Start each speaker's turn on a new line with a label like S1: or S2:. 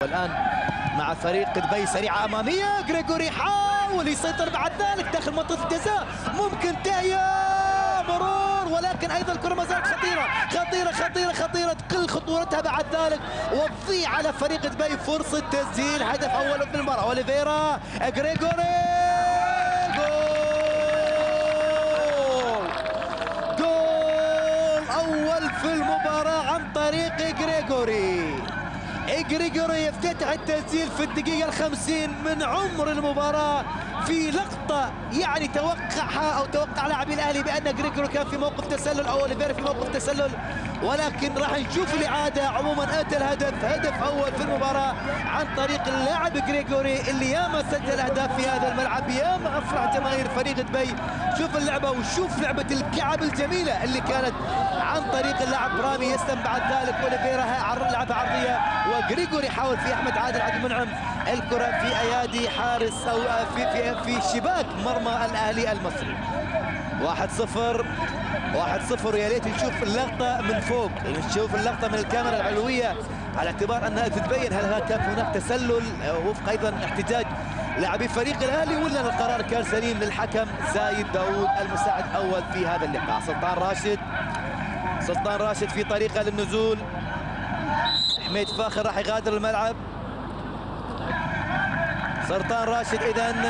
S1: والآن مع فريق دبي سريعة أمامية. غريغوري يحاول يسيطر بعد ذلك داخل منطقة الجزاء، ممكن تهيأ مرور، ولكن أيضا الكرة ما زالت خطيرة خطيرة خطيرة خطيرة، تقل خطورتها بعد ذلك وتضيع على فريق دبي فرصة تسجيل هدف أول في المباراة. أوليفيرا غريغوري جول أول في المباراة عن طريق غريغوري يفتتح التسجيل في الدقيقة 50 من عمر المباراة في لقطة يعني توقع لاعبي الأهلي بأن غريغوري كان في موقف تسلل أو أوليفيرا في موقف تسلل، ولكن راح نشوف الإعادة. عموما أتى الهدف، هدف أول في المباراة عن طريق اللاعب غريغوري اللي ياما سجل أهداف في هذا الملعب، ياما أفرح جماهير فريق دبي. شوف اللعبة وشوف لعبة الكعب الجميلة اللي كانت عن طريق اللاعب رامي يسلم بعد ذلك أوليفيرا لعبة عرضية، وغريغوري يحاول في أحمد عادل عبد المنعم الكرة في أيادي حارس أو في شباك مرمى الأهلي المصري. 1-0 يا ريت نشوف اللقطة من فوق، نشوف اللقطة من الكاميرا العلوية على اعتبار أنها تتبين هل كان هناك تسلل وفق أيضا احتجاج لاعبي فريق الأهلي ولا القرار كان سليم للحكم زايد داوود المساعد الأول في هذا اللقاء. سلطان راشد في طريقه للنزول، حميد فاخر راح يغادر الملعب. سلطان راشد إذن